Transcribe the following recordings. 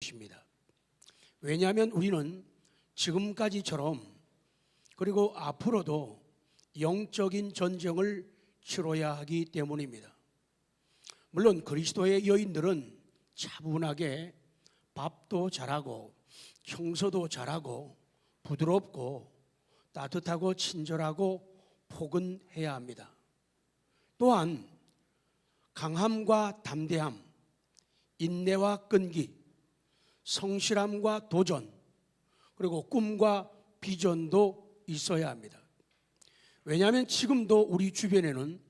것입니다. 왜냐하면 우리는 지금까지처럼 그리고 앞으로도 영적인 전쟁을 치러야 하기 때문입니다. 물론 그리스도의 여인들은 차분하게 밥도 잘하고 청소도 잘하고 부드럽고 따뜻하고 친절하고 포근해야 합니다. 또한 강함과 담대함, 인내와 끈기, 성실함과 도전, 그리고 꿈과 비전도 있어야 합니다. 왜냐하면 지금도 우리 주변에는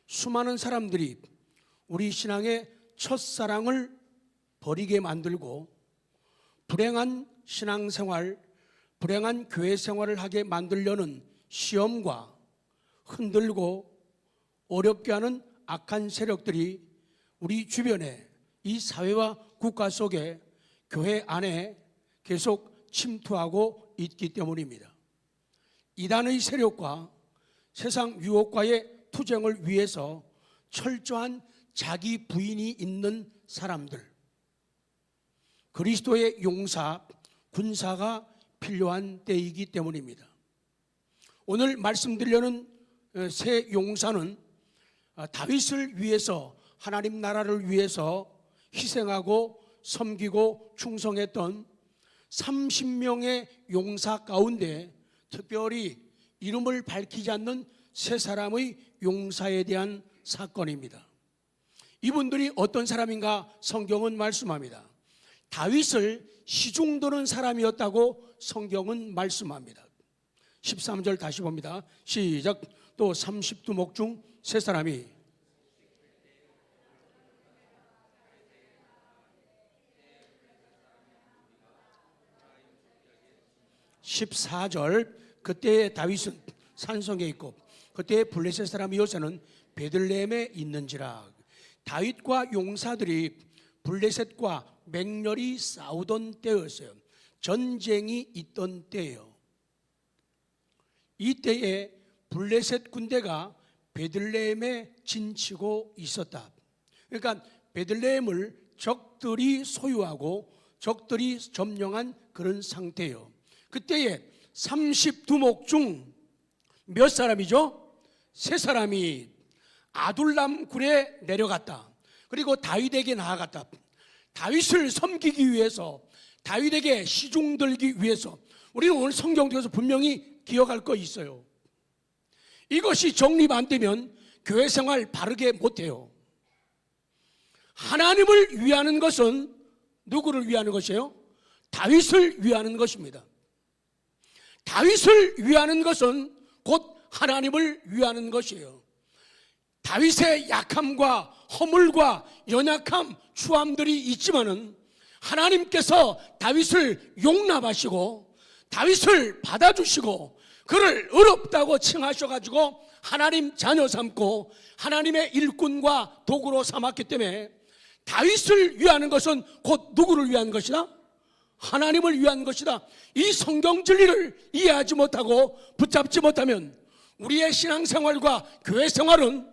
수많은 사람들이 우리 신앙의 첫사랑을 버리게 만들고 불행한 신앙생활, 불행한 교회 생활을 하게 만들려는 시험과 흔들고 어렵게 하는 악한 세력들이 우리 주변에 이 사회와 국가 속에 교회 안에 계속 침투하고 있기 때문입니다. 이단의 세력과 세상 유혹과의 투쟁을 위해서 철저한 자기 부인이 있는 사람들, 그리스도의 용사, 군사가 필요한 때이기 때문입니다. 오늘 말씀드리려는 새 용사는 다윗을 위해서, 하나님 나라를 위해서 희생하고 섬기고 충성했던 30명의 용사 가운데 특별히 이름을 밝히지 않는 세 사람의 용사에 대한 사건입니다. 이분들이 어떤 사람인가 성경은 말씀합니다. 다윗을 시중드는 사람이었다고 성경은 말씀합니다. 13절 다시 봅니다. 시작. 또 30두목 중 세 사람이 14절 그때 다윗은 산성에 있고 그때 블레셋 사람 요새는 베들레헴에 있는지라. 다윗과 용사들이 블레셋과 맹렬히 싸우던 때였어요. 전쟁이 있던 때예요. 이때에 블레셋 군대가 베들레헴에 진치고 있었다. 그러니까 베들레헴을 적들이 소유하고 적들이 점령한 그런 상태예요. 그때에 30두목 중 몇 사람이죠? 세 사람이 아둘람 굴에 내려갔다. 그리고 다윗에게 나아갔다. 다윗을 섬기기 위해서, 다윗에게 시중 들기 위해서. 우리는 오늘 성경 속에서 분명히 기억할 거 있어요. 이것이 정립 안 되면 교회 생활 바르게 못해요. 하나님을 위하는 것은 누구를 위하는 것이에요? 다윗을 위하는 것입니다. 다윗을 위하는 것은 곧 하나님을 위하는 것이에요. 다윗의 약함과 허물과 연약함, 추함들이 있지만은 하나님께서 다윗을 용납하시고 다윗을 받아주시고 그를 의롭다고 칭하셔가지고 하나님 자녀 삼고 하나님의 일꾼과 도구로 삼았기 때문에 다윗을 위하는 것은 곧 누구를 위한 것이다? 하나님을 위한 것이다. 이 성경 진리를 이해하지 못하고 붙잡지 못하면 우리의 신앙생활과 교회 생활은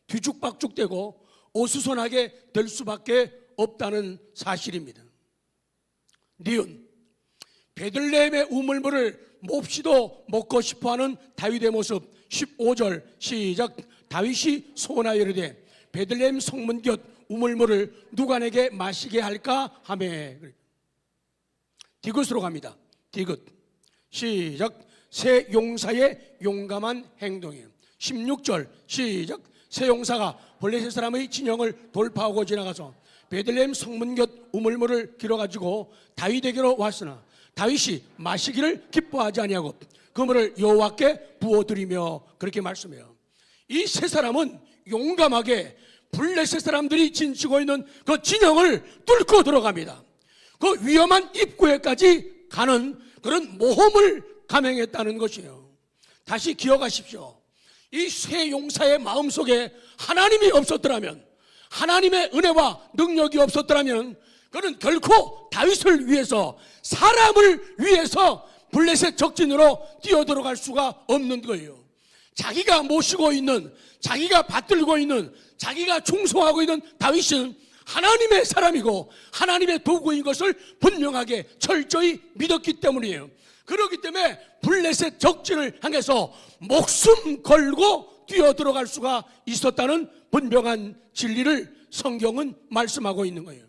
뒤죽박죽되고 어수선하게 될 수밖에 없다는 사실입니다. 니은 베들레헴의 우물물을 몹시도 먹고 싶어하는 다윗의 모습. 15절 시작. 다윗이 소원하여 이르되 베들레헴 성문 곁 우물물을 누가 내게 마시게 할까 하매. 디귿으로 갑니다. 디귿 시작. 새 용사의 용감한 행동이에요. 16절 시작. 새 용사가 블레셋 사람의 진영을 돌파하고 지나가서 베들레헴 성문 곁 우물물을 길어가지고 다윗에게로 왔으나 다윗이 마시기를 기뻐하지 아니하고 그 물을 여호와께 부어드리며 그렇게 말씀해요. 이 세 사람은 용감하게 블레셋 사람들이 진치고 있는 그 진영을 뚫고 들어갑니다. 그 위험한 입구에까지 가는 그런 모험을 감행했다는 것이에요. 다시 기억하십시오. 이 세 용사의 마음속에 하나님이 없었더라면, 하나님의 은혜와 능력이 없었더라면 그는 결코 다윗을 위해서, 사람을 위해서 블레셋 적진으로 뛰어들어갈 수가 없는 거예요. 자기가 모시고 있는, 자기가 받들고 있는, 자기가 충성하고 있는 다윗은 하나님의 사람이고 하나님의 도구인 것을 분명하게 철저히 믿었기 때문이에요. 그렇기 때문에 블레셋 적진을 향해서 목숨 걸고 뛰어들어갈 수가 있었다는 분명한 진리를 성경은 말씀하고 있는 거예요.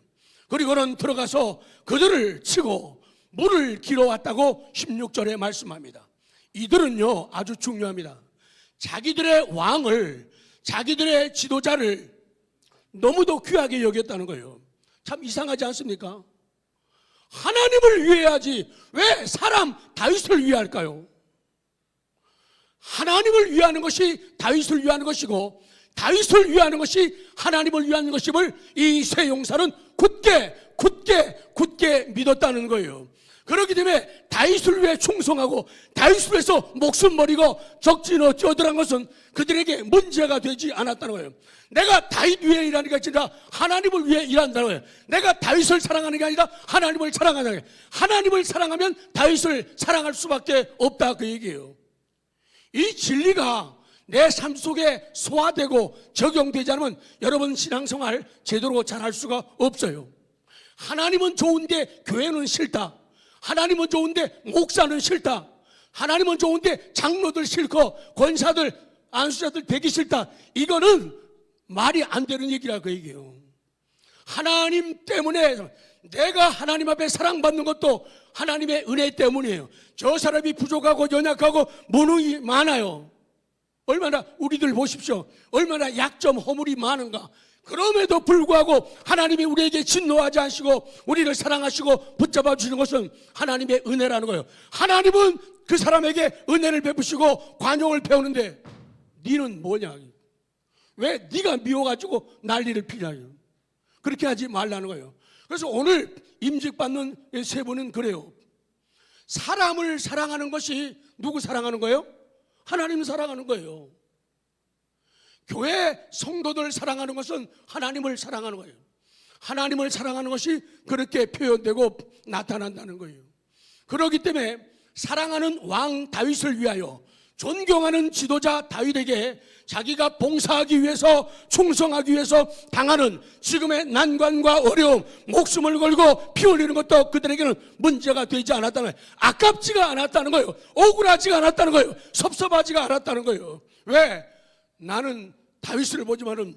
그리고는 들어가서 그들을 치고 물을 길어왔다고 16절에 말씀합니다. 이들은요 아주 중요합니다. 자기들의 왕을, 자기들의 지도자를 너무도 귀하게 여겼다는 거예요. 참 이상하지 않습니까? 하나님을 위해야지 왜 사람 다윗을 위할까요? 하나님을 위하는 것이 다윗을 위하는 것이고 다윗을 위하는 것이 하나님을 위하는 것임을 이 세 용사는 굳게 믿었다는 거예요. 그렇기 때문에 다윗을 위해 충성하고 다윗을 위해서 목숨 버리고 적진으로 뛰어들어간 것은 그들에게 문제가 되지 않았다는 거예요. 내가 다윗 위해 일하는 게 아니라 하나님을 위해 일한다는 거예요. 내가 다윗을 사랑하는 게 아니라 하나님을 사랑하는 거예요. 하나님을 사랑하면 다윗을 사랑할 수밖에 없다 그 얘기예요. 이 진리가 내 삶 속에 소화되고 적용되지 않으면 여러분 신앙생활 제대로 잘할 수가 없어요. 하나님은 좋은데 교회는 싫다. 하나님은 좋은데 목사는 싫다. 하나님은 좋은데 장로들 싫고 권사들 안수자들 되기 싫다. 이거는 말이 안 되는 얘기라 그 얘기예요. 하나님 때문에 내가 하나님 앞에 사랑받는 것도 하나님의 은혜 때문이에요. 저 사람이 부족하고 연약하고 무능이 많아요. 얼마나 우리들 보십시오. 얼마나 약점 허물이 많은가. 그럼에도 불구하고 하나님이 우리에게 진노하지 않으시고 우리를 사랑하시고 붙잡아 주시는 것은 하나님의 은혜라는 거예요. 하나님은 그 사람에게 은혜를 베푸시고 관용을 배우는데 니는 뭐냐? 왜 네가 미워가지고 난리를 피냐요? 그렇게 하지 말라는 거예요. 그래서 오늘 임직받는 세 분은 그래요. 사람을 사랑하는 것이 누구 사랑하는 거예요? 하나님 사랑하는 거예요. 교회 성도들 사랑하는 것은 하나님을 사랑하는 거예요. 하나님을 사랑하는 것이 그렇게 표현되고 나타난다는 거예요. 그렇기 때문에 사랑하는 왕 다윗을 위하여 존경하는 지도자 다윗에게 자기가 봉사하기 위해서 충성하기 위해서 당하는 지금의 난관과 어려움, 목숨을 걸고 피 흘리는 것도 그들에게는 문제가 되지 않았다는 거예요. 아깝지가 않았다는 거예요. 억울하지가 않았다는 거예요. 섭섭하지가 않았다는 거예요. 왜? 나는 다윗을 보지만은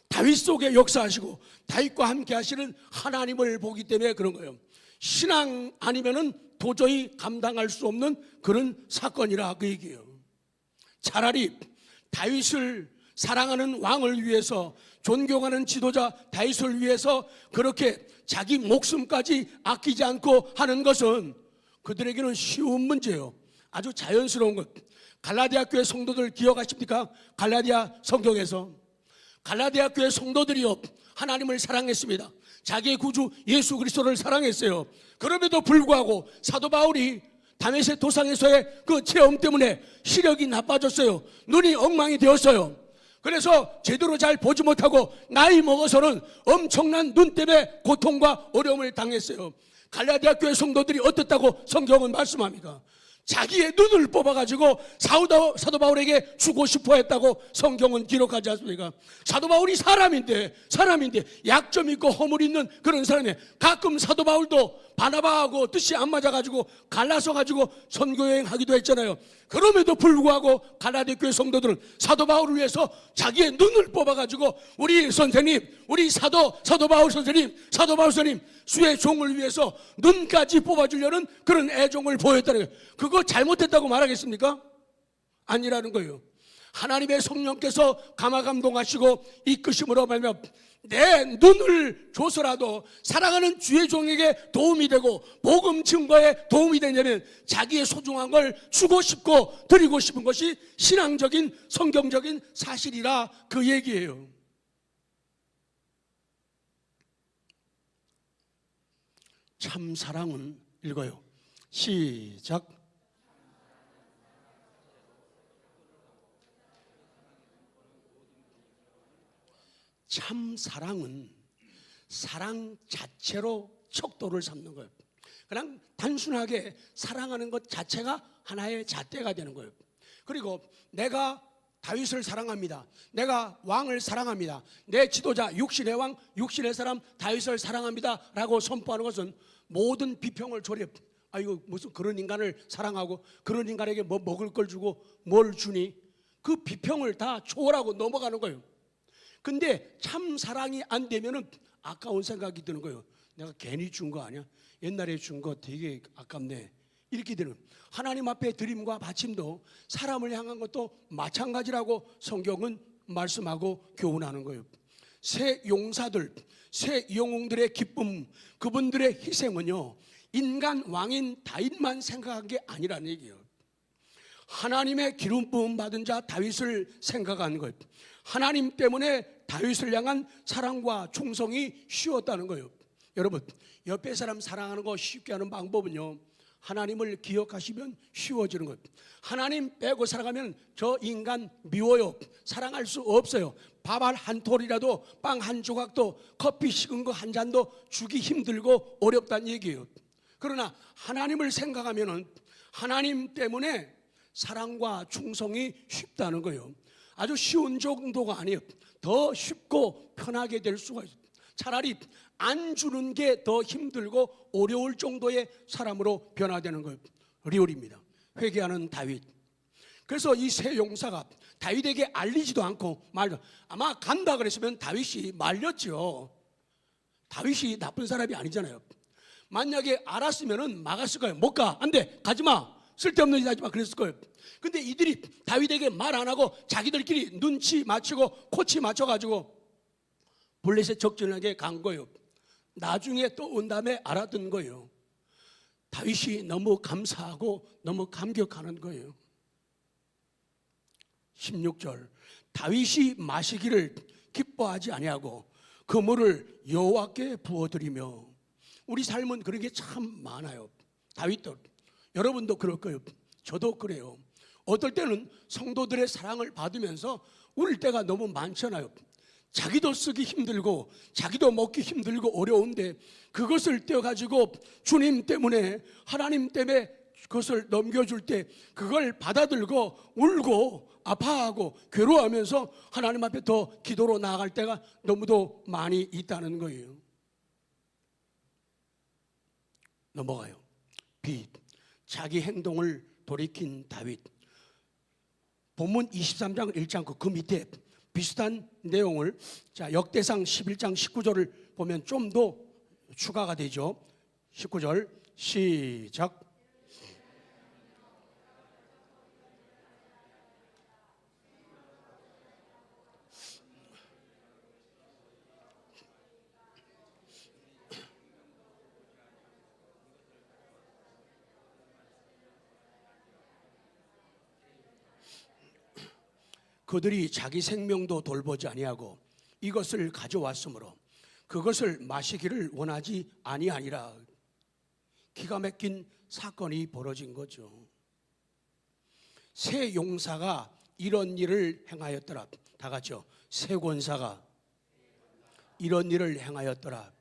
다윗 속에 역사하시고 다윗과 함께 하시는 하나님을 보기 때문에 그런 거예요. 신앙 아니면은 도저히 감당할 수 없는 그런 사건이라 그 얘기예요. 차라리 다윗을 사랑하는 왕을 위해서 존경하는 지도자 다윗을 위해서 그렇게 자기 목숨까지 아끼지 않고 하는 것은 그들에게는 쉬운 문제예요. 아주 자연스러운 것. 갈라디아 교회 성도들 기억하십니까? 갈라디아 성경에서 갈라디아 교회 성도들이요 하나님을 사랑했습니다. 자기의 구주 예수 그리스도를 사랑했어요. 그럼에도 불구하고 사도 바울이 다메섹 도상에서의 그 체험 때문에 시력이 나빠졌어요. 눈이 엉망이 되었어요. 그래서 제대로 잘 보지 못하고 나이 먹어서는 엄청난 눈 때문에 고통과 어려움을 당했어요. 갈라디아 교회 성도들이 어떻다고 성경은 말씀합니까? 자기의 눈을 뽑아가지고 사도 바울에게 주고 싶어 했다고 성경은 기록하지 않습니까? 사도 바울이 사람인데 약점 있고 허물 있는 그런 사람이에요. 가끔 사도 바울도 바나바하고 뜻이 안 맞아가지고 갈라서 가지고 선교여행 하기도 했잖아요. 그럼에도 불구하고 갈라디아 교회 성도들은 사도 바울을 위해서 자기의 눈을 뽑아가지고 우리 선생님, 우리 사도 바울 선생님 수의 종을 위해서 눈까지 뽑아주려는 그런 애정을 보였다는 거예요. 그거 잘못했다고 말하겠습니까? 아니라는 거예요. 하나님의 성령께서 감화감동하시고 이끄심으로 말하면 내 눈을 줘서라도 사랑하는 주의 종에게 도움이 되고 복음 증거에 도움이 되냐면 자기의 소중한 걸 주고 싶고 드리고 싶은 것이 신앙적인 성경적인 사실이라 그 얘기예요. 참 사랑은 읽어요. 시작. 참 사랑은 사랑 자체로 척도를 삼는 거예요. 그냥 단순하게 사랑하는 것 자체가 하나의 잣대가 되는 거예요. 그리고 내가 다윗을 사랑합니다. 내가 왕을 사랑합니다. 내 지도자 육신의 왕, 육신의 사람 다윗을 사랑합니다 라고 선포하는 것은 모든 비평을 조려. 아이고 무슨 그런 인간을 사랑하고 그런 인간에게 뭐 먹을 걸 주고 뭘 주니, 그 비평을 다 초월하고 넘어가는 거예요. 근데 참 사랑이 안 되면은 아까운 생각이 드는 거예요. 내가 괜히 준 거 아니야? 옛날에 준 거 되게 아깝네. 이렇게 되는, 하나님 앞에 드림과 바침도 사람을 향한 것도 마찬가지라고 성경은 말씀하고 교훈하는 거예요. 새 용사들, 새 영웅들의 기쁨, 그분들의 희생은요, 인간 왕인 다윗만 생각한 게 아니라는 얘기예요. 하나님의 기름 부음 받은 자 다윗을 생각한 거예요. 하나님 때문에 다윗을 향한 사랑과 충성이 쉬웠다는 거예요. 여러분, 옆에 사람 사랑하는 거 쉽게 하는 방법은요, 하나님을 기억하시면 쉬워지는 거예요. 하나님 빼고 살아가면 저 인간 미워요. 사랑할 수 없어요. 밥 한 톨이라도, 빵 한 조각도, 커피 식은 거 한 잔도 주기 힘들고 어렵다는 얘기예요. 그러나 하나님을 생각하면은 하나님 때문에 사랑과 충성이 쉽다는 거예요. 아주 쉬운 정도가 아니에요. 더 쉽고 편하게 될 수가 있어요. 차라리 안 주는 게 더 힘들고 어려울 정도의 사람으로 변화되는 거예요. 리얼입니다. 회개하는 다윗. 그래서 이 새 용사가 다윗에게 알리지도 않고 말도, 아마 간다 그랬으면 다윗이 말렸죠. 다윗이 나쁜 사람이 아니잖아요. 만약에 알았으면 막았을 거예요. 못 가, 안 돼, 가지마, 쓸데없는 짓 하지마 그랬을 거예요. 근데 이들이 다윗에게 말 안 하고 자기들끼리 눈치 맞추고 코치 맞춰가지고 블레셋 적진에게 간 거예요. 나중에 또 온 다음에 알아듣는 거예요. 다윗이 너무 감사하고 너무 감격하는 거예요. 16절, 다윗이 마시기를 기뻐하지 아니하고 그 물을 여호와께 부어드리며. 우리 삶은 그런 게 참 많아요. 다윗도, 여러분도 그럴 거예요. 저도 그래요. 어떨 때는 성도들의 사랑을 받으면서 울 때가 너무 많잖아요. 자기도 쓰기 힘들고 자기도 먹기 힘들고 어려운데 그것을 떼어가지고 주님 때문에, 하나님 때문에 그것을 넘겨줄 때 그걸 받아들고 울고 아파하고 괴로워하면서 하나님 앞에 더 기도로 나아갈 때가 너무도 많이 있다는 거예요. 넘어가요. 빛, 자기 행동을 돌이킨 다윗. 본문 23장 1장 그 밑에 비슷한 내용을, 자, 역대상 11장 19절을 보면 좀 더 추가가 되죠. 19절 시작. 그들이 자기 생명도 돌보지 아니하고 이것을 가져왔으므로 그것을 마시기를 원하지 아니하니라. 기가 막힌 사건이 벌어진 거죠. 새 용사가 이런 일을 행하였더라. 다 같이요. 새 권사가 이런 일을 행하였더라.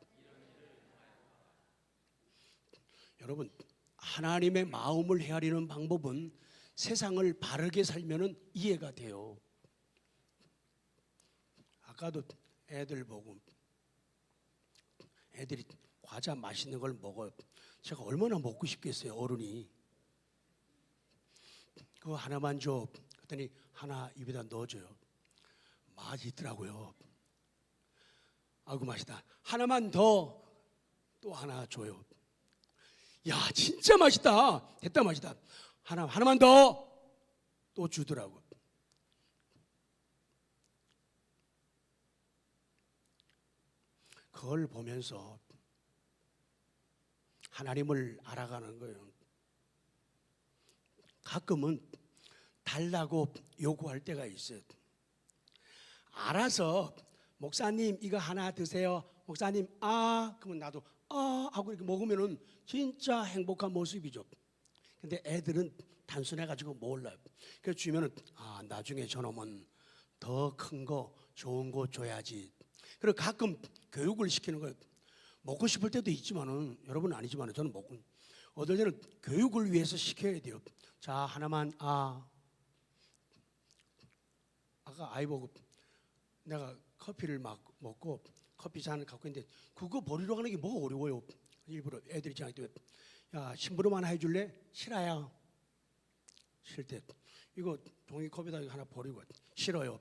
여러분, 하나님의 마음을 헤아리는 방법은 세상을 바르게 살면 이해가 돼요. 아까도 애들 보고, 애들이 과자 맛있는 걸 먹어요. 제가 얼마나 먹고 싶겠어요, 어른이. 그거 하나만 줘. 그랬더니 하나 입에다 넣어줘요. 맛있더라고요. 아이고 맛있다. 하나만 더. 또 하나 줘요. 야 진짜 맛있다. 됐다, 맛있다. 하나만 더. 또 주더라고. 그걸 보면서 하나님을 알아가는 거예요. 가끔은 달라고 요구할 때가 있어요. 알아서 목사님 이거 하나 드세요. 목사님 그러면 나도 하고 이렇게 먹으면은 진짜 행복한 모습이죠. 근데 애들은 단순해가지고 몰라요. 그래서 주면은 나중에 저놈은 더 큰 거 좋은 거 줘야지. 그리고 가끔 교육을 시키는 거예요. 먹고 싶을 때도 있지만은, 여러분은 아니지만은 저는 먹고, 어떨 때는 교육을 위해서 시켜야 돼요. 자 하나만 아까 아이 보고 내가 커피를 막 먹고 커피 잔을 갖고 있는데 그거 버리러 가는 게 뭐가 어려워요. 일부러 애들이 저한테 야 심부름 하나 해줄래? 싫어요. 싫대. 이거 종이컵에다 하나 버리고 싫어요.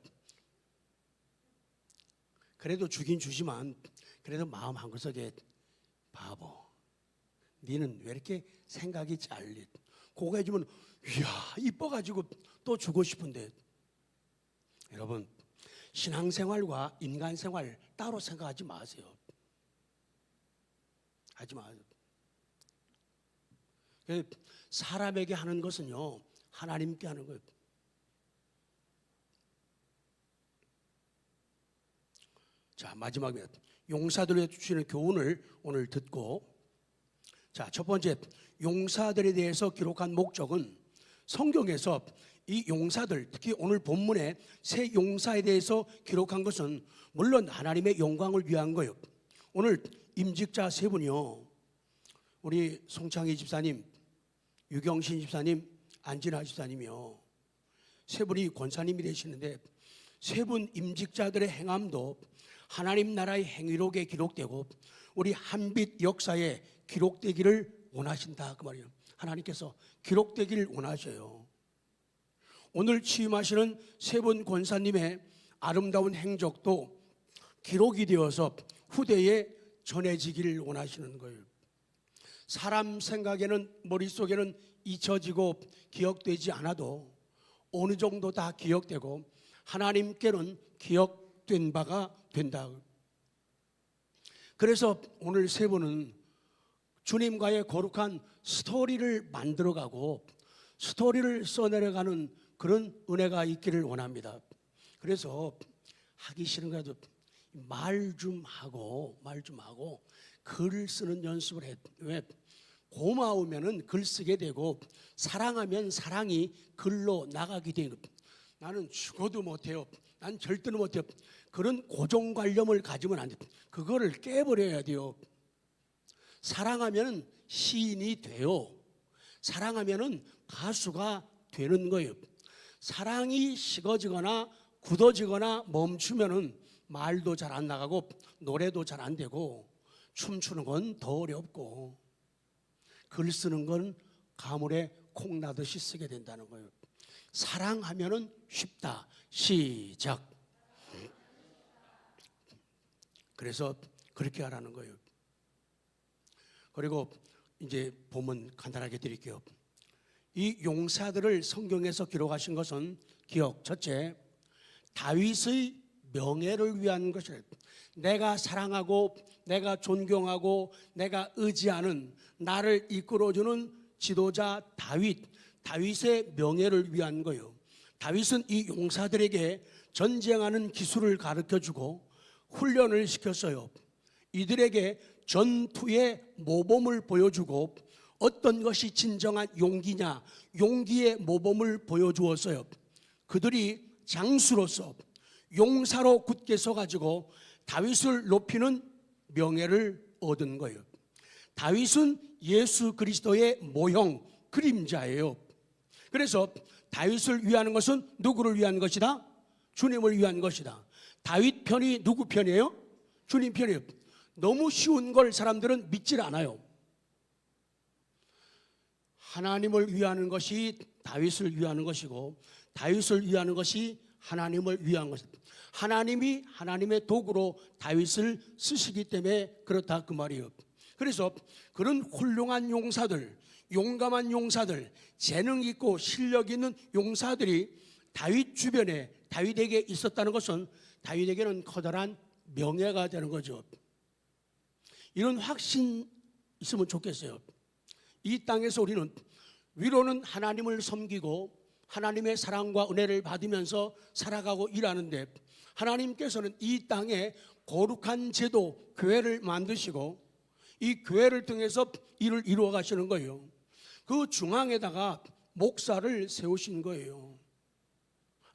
그래도 주긴 주지만 그래도 마음 한구석에 바보 니는 왜 이렇게 생각이 잘리 그거 해주면 이야 이뻐가지고 또 주고 싶은데 여러분 신앙생활과 인간생활 따로 생각하지 마세요. 하지 마세요. 사람에게 하는 것은요 하나님께 하는 거예요. 자 마지막에 용사들에 주시는 교훈을 오늘 듣고 자 첫 번째 용사들에 대해서 기록한 목적은 성경에서 이 용사들 특히 오늘 본문에 세 용사에 대해서 기록한 것은 물론 하나님의 영광을 위한 거예요. 오늘 임직자 세 분이요 우리 송창희 집사님, 유경신 집사님, 안진아 집사님이요 세 분이 권사님이 되시는데 세 분 임직자들의 행함도 하나님 나라의 행위록에 기록되고 우리 한빛 역사에 기록되기를 원하신다 그 말이에요. 하나님께서 기록되기를 원하셔요. 오늘 취임하시는 세 분 권사님의 아름다운 행적도 기록이 되어서 후대에 전해지기를 원하시는 거예요. 사람 생각에는 머릿속에는 잊혀지고 기억되지 않아도 어느 정도 다 기억되고 하나님께는 기억된 바가 된다. 그래서 오늘 세 분은 주님과의 거룩한 스토리를 만들어가고 스토리를 써내려가는 그런 은혜가 있기를 원합니다. 그래서 하기 싫은 거라도 말 좀 하고 글을 쓰는 연습을 해. 왜? 고마우면은 글 쓰게 되고 사랑하면 사랑이 글로 나가게 되는 거예요. 나는 죽어도 못해요. 난 절대로 못해요. 그런 고정관념을 가지면 안 돼요. 그거를 깨버려야 돼요. 사랑하면 시인이 돼요. 사랑하면 가수가 되는 거예요. 사랑이 식어지거나 굳어지거나 멈추면 말도 잘 안 나가고 노래도 잘 안 되고 춤추는 건 더 어렵고 글 쓰는 건 가물에 콩 나듯이 쓰게 된다는 거예요. 사랑하면은 쉽다. 시작. 그래서 그렇게 하라는 거예요. 그리고 이제 본문 간단하게 드릴게요. 이 용사들을 성경에서 기록하신 것은 기억 첫째 다윗의 명예를 위한 것이라. 내가 사랑하고 내가 존경하고 내가 의지하는 나를 이끌어주는 지도자 다윗의 명예를 위한 거예요. 다윗은 이 용사들에게 전쟁하는 기술을 가르쳐주고 훈련을 시켰어요. 이들에게 전투의 모범을 보여주고 어떤 것이 진정한 용기냐 용기의 모범을 보여주었어요. 그들이 장수로서 용사로 굳게 서가지고 다윗을 높이는 명예를 얻은 거예요. 다윗은 예수 그리스도의 모형 그림자예요. 그래서 다윗을 위하는 것은 누구를 위한 것이다? 주님을 위한 것이다. 다윗 편이 누구 편이에요? 주님 편이에요. 너무 쉬운 걸 사람들은 믿질 않아요. 하나님을 위하는 것이 다윗을 위하는 것이고 다윗을 위하는 것이 하나님을 위한 것입니다. 하나님이 하나님의 도구로 다윗을 쓰시기 때문에 그렇다 그 말이에요. 그래서 그런 훌륭한 용사들, 용감한 용사들, 재능 있고 실력 있는 용사들이 다윗 주변에 다윗에게 있었다는 것은 다윗에게는 커다란 명예가 되는 거죠. 이런 확신 있으면 좋겠어요. 이 땅에서 우리는 위로는 하나님을 섬기고 하나님의 사랑과 은혜를 받으면서 살아가고 일하는데 하나님께서는 이 땅에 거룩한 제도, 교회를 만드시고 이 교회를 통해서 일을 이루어 가시는 거예요. 그 중앙에다가 목사를 세우신 거예요.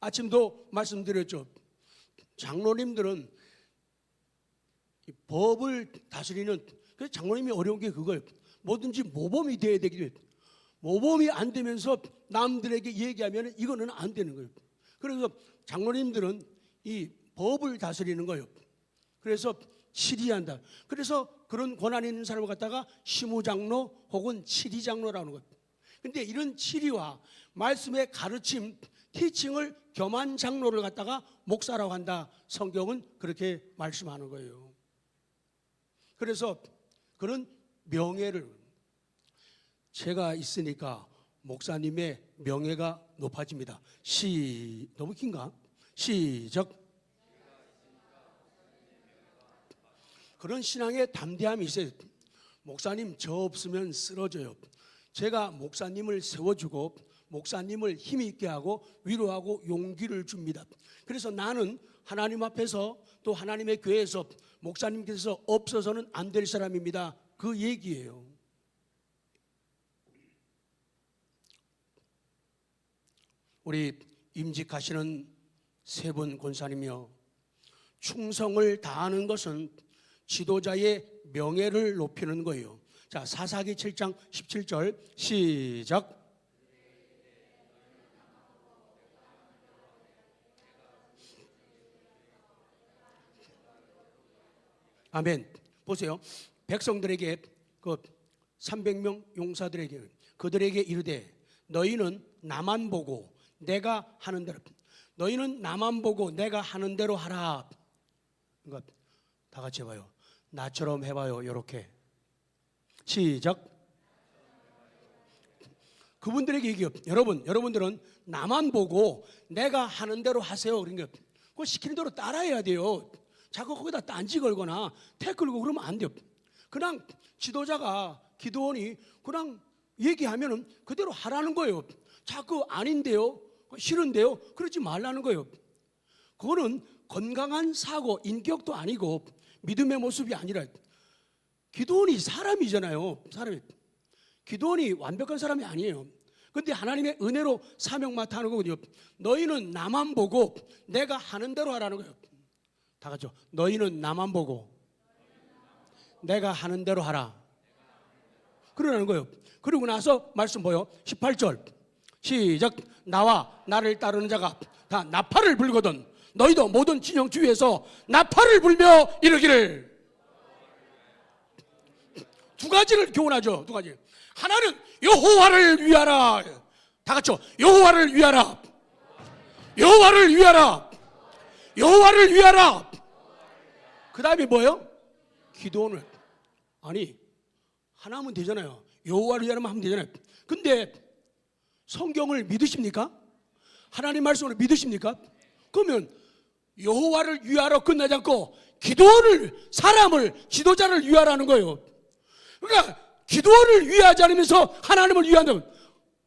아침도 말씀드렸죠. 장로님들은 법을 다스리는 그 장로님이 어려운 게 그거예요. 뭐든지 모범이 돼야 되기 때문에 모범이 안 되면서 남들에게 얘기하면 이거는 안 되는 거예요. 그래서 장로님들은 이 법을 다스리는 거예요. 그래서 치리한다. 그래서 그런 권한 있는 사람을 갖다가 시무장로 혹은 치리장로라는 것. 근데 이런 치리와 말씀의 가르침, 티칭을 겸한 장로를 갖다가 목사라고 한다. 성경은 그렇게 말씀하는 거예요. 그래서 그런 명예를, 제가 있으니까 목사님의 명예가 높아집니다. 너무 긴가? 시작. 그런 신앙의 담대함이 있어요. 목사님 저 없으면 쓰러져요. 제가 목사님을 세워주고 목사님을 힘있게 하고 위로하고 용기를 줍니다. 그래서 나는 하나님 앞에서 또 하나님의 교회에서 목사님께서 없어서는 안 될 사람입니다. 그 얘기예요. 우리 임직하시는 세 분 권사님이요, 충성을 다하는 것은 지도자의 명예를 높이는 거예요. 자, 사사기 7장 17절 시작. 아멘. 보세요. 백성들에게 그 300명 용사들에게 그들에게 이르되 너희는 나만 보고 내가 하는 대로, 너희는 나만 보고 내가 하는 대로 하라. 그러니까 다 같이 해봐요. 나처럼 해봐요. 이렇게 시작. 그분들에게 얘기해요. 여러분들은 나만 보고 내가 하는 대로 하세요. 그러니까 그 시키는 대로 따라해야 돼요. 자꾸 거기다 딴지 걸거나 태 걸고 그러면 안 돼요. 그냥 지도자가 기도원이 그냥 얘기하면은 그대로 하라는 거예요. 자꾸 아닌데요, 싫은데요, 그러지 말라는 거예요. 그거는 건강한 사고, 인격도 아니고 믿음의 모습이 아니라, 기도원이 사람이잖아요. 기도원이 완벽한 사람이 아니에요. 그런데 하나님의 은혜로 사명 맡아 하는 거거든요. 너희는 나만 보고 내가 하는 대로 하라는 거예요. 다 같이요. 너희는 나만 보고 내가 하는 대로 하라. 그러라는 거예요. 그러고 나서 말씀 보여. 18절 시작. 나와 나를 따르는 자가 다 나팔을 불거든 너희도 모든 진영 주위에서 나팔을 불며 이르기를. 두 가지를 교훈하죠. 두 가지. 하나는 여호와를 위하라. 다 같이요. 여호와를 위하라. 여호와를 위하라. 여호와를 위하라. 그 다음에 뭐예요? 기도원을. 아니, 하나 하면 되잖아요. 여호와를 위하라만 하면 되잖아요. 근데 성경을 믿으십니까? 하나님 말씀을 믿으십니까? 그러면 여호와를 위하러 끝나지 않고 기도원을, 사람을, 지도자를 위하라는 거예요. 그러니까 기도원을 위하지 않으면서 하나님을 위한다면,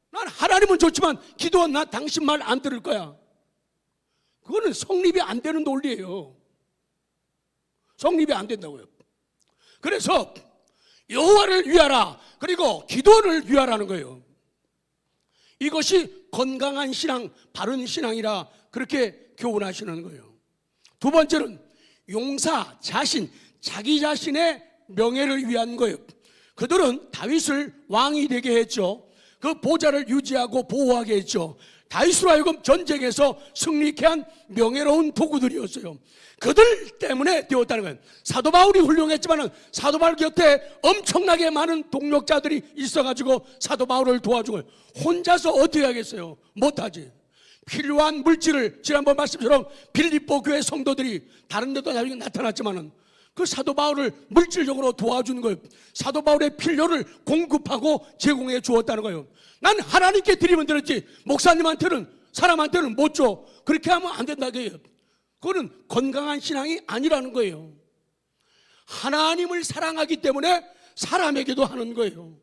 난 하나님은 좋지만 기도원 나 당신 말 안 들을 거야. 그거는 성립이 안 되는 논리예요. 성립이 안 된다고요. 그래서 여호와를 위하라, 그리고 기도원을 위하라는 거예요. 이것이 건강한 신앙, 바른 신앙이라 그렇게 교훈하시는 거예요. 두 번째는 용사 자신, 자기 자신의 명예를 위한 거예요. 그들은 다윗을 왕이 되게 했죠. 그 보좌를 유지하고 보호하게 했죠. 다윗으로 하여금 전쟁에서 승리케 한 명예로운 도구들이었어요. 그들 때문에 되었다는 거예요. 사도 바울이 훌륭했지만 사도 바울 곁에 엄청나게 많은 동력자들이 있어가지고 사도 바울을 도와주고, 혼자서 어떻게 하겠어요? 못하지. 필요한 물질을, 지난번 말씀처럼 빌립보 교회 성도들이 다른 데도 나중에 나타났지만 그 사도 바울을 물질적으로 도와주는 거예요. 사도 바울의 필요를 공급하고 제공해 주었다는 거예요. 난 하나님께 드리면 되지 목사님한테는, 사람한테는 못 줘. 그렇게 하면 안 된다고 해요. 그거는 건강한 신앙이 아니라는 거예요. 하나님을 사랑하기 때문에 사람에게도 하는 거예요.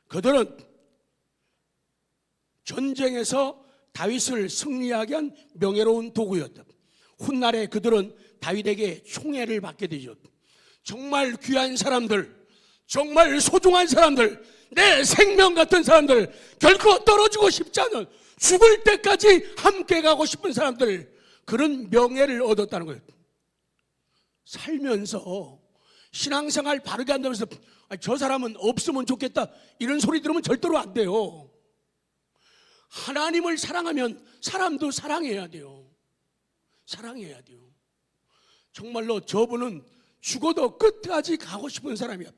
그들은 전쟁에서 다윗을 승리하게 한 명예로운 도구였다. 훗날에 그들은 다윗에게 총애를 받게 되죠. 정말 귀한 사람들, 정말 소중한 사람들, 내 생명 같은 사람들, 결코 떨어지고 싶지 않은, 죽을 때까지 함께 가고 싶은 사람들, 그런 명예를 얻었다는 거예요. 살면서 신앙생활 바르게 한다면서 저 사람은 없으면 좋겠다 이런 소리 들으면 절대로 안 돼요. 하나님을 사랑하면 사람도 사랑해야 돼요. 사랑해야 돼요. 정말로 저분은 죽어도 끝까지 가고 싶은 사람이야.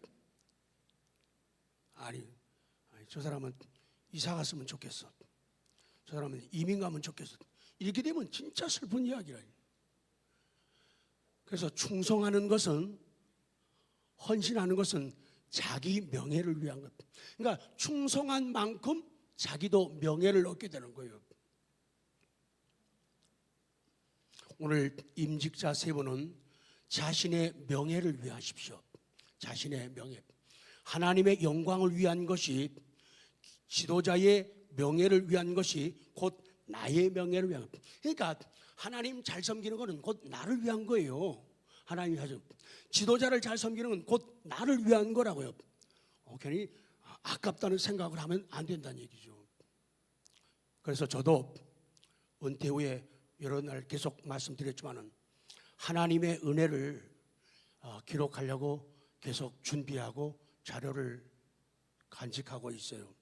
아니 저 사람은 이사 갔으면 좋겠어. 저 사람은 이민 가면 좋겠어. 이렇게 되면 진짜 슬픈 이야기라. 그래서 충성하는 것은, 헌신하는 것은 자기 명예를 위한 것. 그러니까 충성한 만큼 자기도 명예를 얻게 되는 거예요. 오늘 임직자 세 분은 자신의 명예를 위하십시오. 자신의 명예. 하나님의 영광을 위한 것이, 지도자의 명예를 위한 것이 곧 나의 명예를 위한 것. 그러니까 하나님 잘 섬기는 것은 곧 나를 위한 거예요. 하나님이 하죠. 지도자를 잘 섬기는 건 곧 나를 위한 거라고요. 괜히 아깝다는 생각을 하면 안 된다는 얘기죠. 그래서 저도 은퇴 후에 여러 날 계속 말씀드렸지만은 하나님의 은혜를 기록하려고 계속 준비하고 자료를 간직하고 있어요.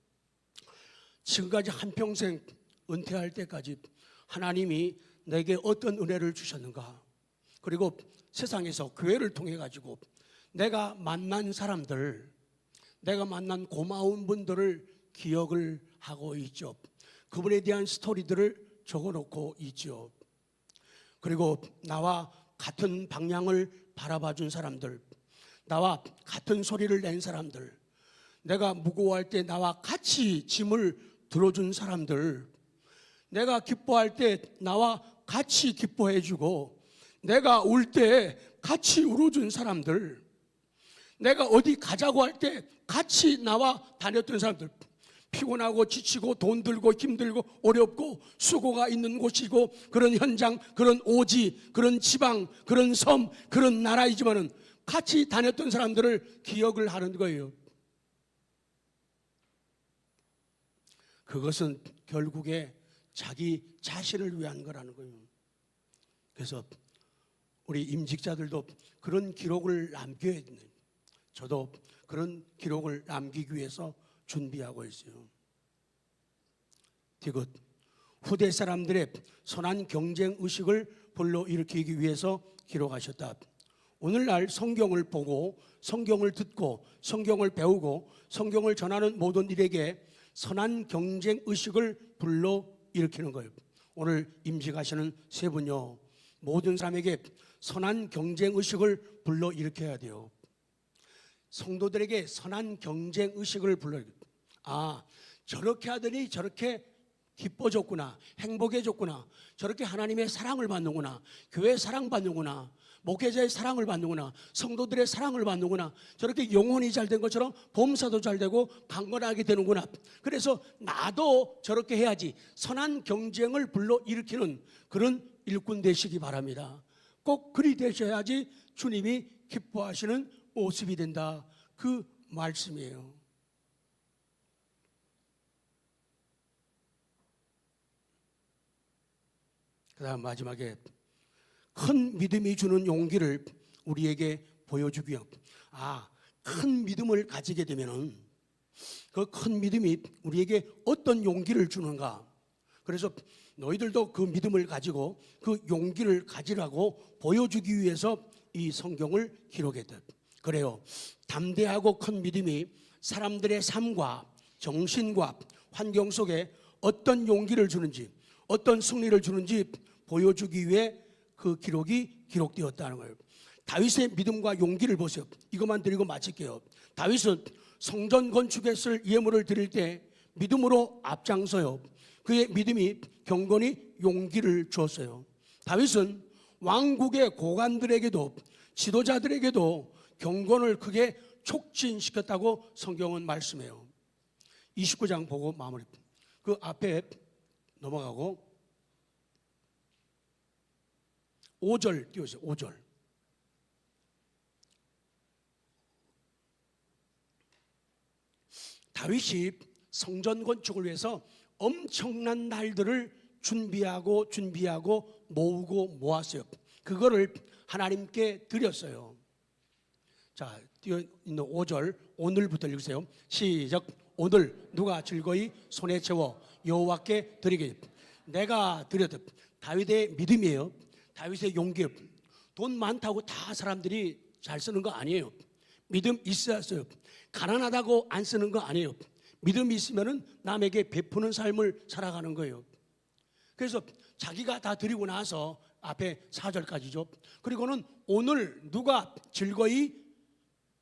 지금까지 한평생 은퇴할 때까지 하나님이 내게 어떤 은혜를 주셨는가, 그리고 세상에서 교회를 통해 가지고 내가 만난 사람들, 내가 만난 고마운 분들을 기억을 하고 있죠. 그분에 대한 스토리들을 적어놓고 있죠. 그리고 나와 같은 방향을 바라봐 준 사람들, 나와 같은 소리를 낸 사람들, 내가 무거워할 때 나와 같이 짐을 들어준 사람들, 내가 기뻐할 때 나와 같이 기뻐해 주고, 내가 울 때 같이 울어준 사람들, 내가 어디 가자고 할 때 같이 나와 다녔던 사람들, 피곤하고 지치고 돈 들고 힘들고 어렵고 수고가 있는 곳이고 그런 현장, 그런 오지, 그런 지방, 그런 섬, 그런 나라이지만은 같이 다녔던 사람들을 기억을 하는 거예요. 그것은 결국에 자기 자신을 위한 거라는 거예요. 그래서 우리 임직자들도 그런 기록을 남겨야 돼요. 저도 그런 기록을 남기기 위해서 준비하고 있어요. 디귿, 후대 사람들의 선한 경쟁 의식을 불러일으키기 위해서 기록하셨다. 오늘날 성경을 보고 성경을 듣고 성경을 배우고 성경을 전하는 모든 일에게 선한 경쟁 의식을 불러일으키는 거예요. 오늘 임직하시는 세 분요, 모든 사람에게 선한 경쟁 의식을 불러일으켜야 돼요. 성도들에게 선한 경쟁 의식을 불러일으켜야 돼요. 저렇게 하더니 저렇게 기뻐졌구나, 행복해졌구나, 저렇게 하나님의 사랑을 받는구나, 교회 사랑받는구나, 목회자의 사랑을 받는구나, 성도들의 사랑을 받는구나, 저렇게 영혼이 잘된 것처럼 범사도 잘되고 강건하게 되는구나. 그래서 나도 저렇게 해야지, 선한 경쟁을 불러일으키는 그런 일꾼 되시기 바랍니다. 꼭 그리 되셔야지 주님이 기뻐하시는 모습이 된다, 그 말씀이에요. 그 다음 마지막에 큰 믿음이 주는 용기를 우리에게 보여주기 위해, 큰 믿음을 가지게 되면은 그 큰 믿음이 우리에게 어떤 용기를 주는가. 그래서 너희들도 그 믿음을 가지고 그 용기를 가지라고 보여주기 위해서 이 성경을 기록했다. 그래요, 담대하고 큰 믿음이 사람들의 삶과 정신과 환경 속에 어떤 용기를 주는지, 어떤 승리를 주는지 보여주기 위해 그 기록이 기록되었다는 거예요. 다윗의 믿음과 용기를 보세요. 이것만 드리고 마칠게요. 다윗은 성전 건축에 쓸 예물을 드릴 때 믿음으로 앞장서요. 그의 믿음이 경건히 용기를 주었어요. 다윗은 왕국의 고관들에게도 지도자들에게도 경건을 크게 촉진시켰다고 성경은 말씀해요. 29장 보고 마무리. 그 앞에 넘어가고 5절 띄우세요. 5절. 다윗이 성전 건축을 위해서 엄청난 날들을 준비하고 모으고 모았어요. 그거를 하나님께 드렸어요. 자, 띄어 있는 5절 오늘부터 읽으세요. 시작. 오늘 누가 즐거이 손에 채워 여호와께 드리게. 내가 드렸다. 다윗의 믿음이에요. 다윗의 용기예요. 돈 많다고 다 사람들이 잘 쓰는 거 아니에요. 믿음 있어야 써요. 가난하다고 안 쓰는 거 아니에요. 믿음이 있으면은 남에게 베푸는 삶을 살아가는 거예요. 그래서 자기가 다 드리고 나서 앞에 4절까지죠. 그리고는 오늘 누가 즐거이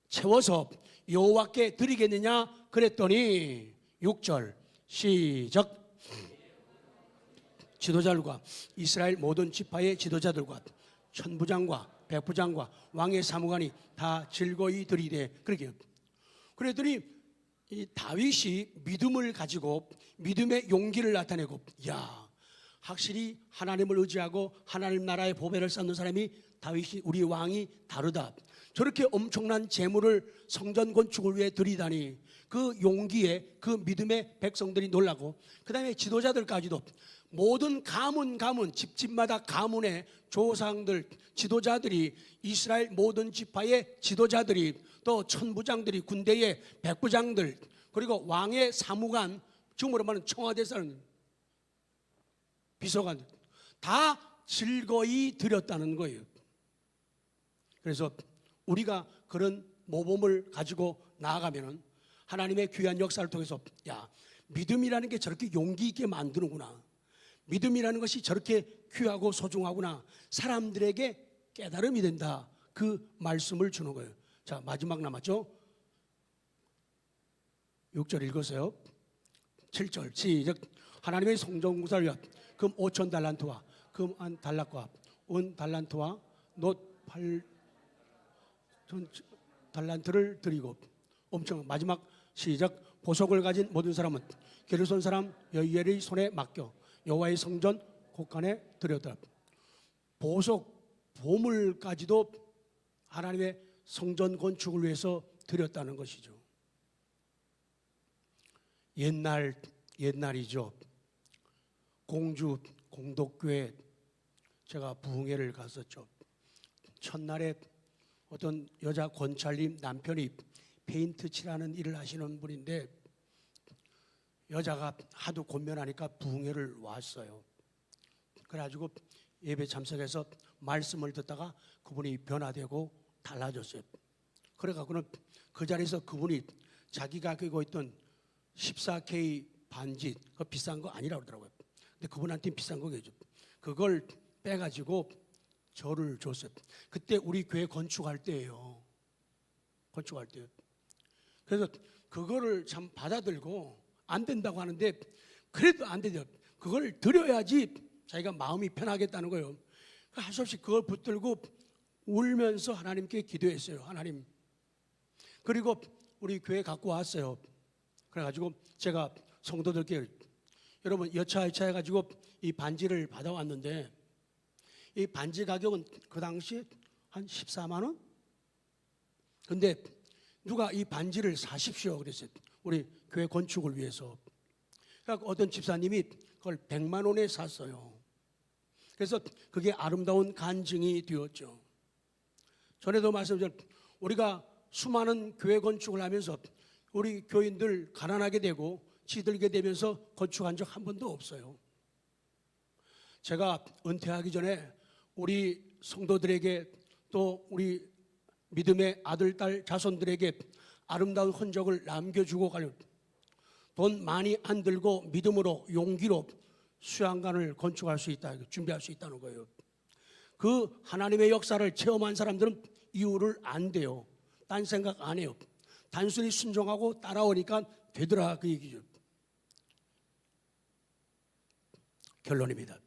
채워서 여호와께 드리겠느냐 그랬더니 6절 시작. 지도자들과 이스라엘 모든 지파의 지도자들과 천부장과 백부장과 왕의 사무관이 다 즐거이 드리되 그렇게. 그랬더니 이 다윗이 믿음을 가지고 믿음의 용기를 나타내고, 야, 확실히 하나님을 의지하고 하나님 나라의 보배를 쌓는 사람이 다윗이 우리 왕이 다르다. 저렇게 엄청난 재물을 성전 건축을 위해 드리다니 그 용기에 그 믿음의 백성들이 놀라고, 그 다음에 지도자들까지도 모든 가문 집집마다 가문의 조상들 지도자들이 이스라엘 모든 지파의 지도자들이 또 천부장들이 군대의 백부장들 그리고 왕의 사무관 지금으로 말하는 청와대사는 비서관 다 즐거이 드렸다는 거예요. 그래서 우리가 그런 모범을 가지고 나아가면은 하나님의 귀한 역사를 통해서, 야, 믿음이라는 게 저렇게 용기 있게 만드는구나. 믿음이라는 것이 저렇게 귀하고 소중하구나. 사람들에게 깨달음이 된다. 그 말씀을 주는 거예요. 자, 마지막 남았죠? 6절 읽으세요. 7절 시작. 하나님의 성전 공사를 위하여 금 5천 달란트와 금 한 달락과 은 달란트와 놋 8천 달란트를 드리고, 엄청 마지막 시작. 보석을 가진 모든 사람은 게르손 사람 여이엘의 손에 맡겨 여호와의 성전 곳간에 드렸더라. 보석 보물까지도 하나님의 성전 건축을 위해서 드렸다는 것이죠. 옛날이죠. 공주 공덕교회 제가 부흥회를 갔었죠. 첫날에 어떤 여자 권찰님 남편이 페인트 칠하는 일을 하시는 분인데 여자가 하도 곤면하니까 부흥회를 왔어요. 그래가지고 예배 참석해서 말씀을 듣다가 그분이 변화되고 달라졌어요. 그래가지고는 그 자리에서 그분이 자기가 끼고 있던 14K 반지, 그 비싼 거 아니라고 그러더라고요. 근데 그분한테 비싼 거겠죠. 그걸 빼가지고 저를 줬어요. 그때 우리 교회 건축할 때예요. 건축할 때요. 그래서 그거를 참 받아들고 안 된다고 하는데 그래도 안 되죠. 그걸 드려야지 자기가 마음이 편하겠다는 거예요. 할 수 없이 그걸 붙들고 울면서 하나님께 기도했어요. 하나님. 그리고 우리 교회 갖고 왔어요. 그래가지고 제가 성도들께, 여러분 여차여차 해가지고 이 반지를 받아왔는데 이 반지 가격은 그 당시 한 14만 원? 근데 누가 이 반지를 사십시오 그랬어요. 우리 교회 건축을 위해서. 그러니까 어떤 집사님이 그걸 100만 원에 샀어요. 그래서 그게 아름다운 간증이 되었죠. 전에도 말씀드렸죠. 우리가 수많은 교회 건축을 하면서 우리 교인들 가난하게 되고 지들게 되면서 건축한 적 한 번도 없어요. 제가 은퇴하기 전에 우리 성도들에게 또 우리 믿음의 아들, 딸, 자손들에게 아름다운 흔적을 남겨주고 가려. 돈 많이 안 들고 믿음으로 용기로 수양관을 건축할 수 있다, 준비할 수 있다는 거예요. 그 하나님의 역사를 체험한 사람들은 이유를 안 돼요. 딴 생각 안 해요. 단순히 순종하고 따라오니까 되더라, 그 얘기죠. 결론입니다.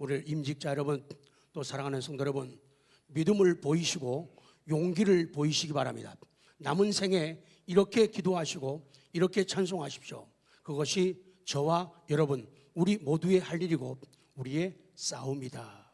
오늘 임직자 여러분, 또 사랑하는 성도 여러분, 믿음을 보이시고 용기를 보이시기 바랍니다. 남은 생에 이렇게 기도하시고 이렇게 찬송하십시오. 그것이 저와 여러분, 우리 모두의 할 일이고 우리의 싸움이다.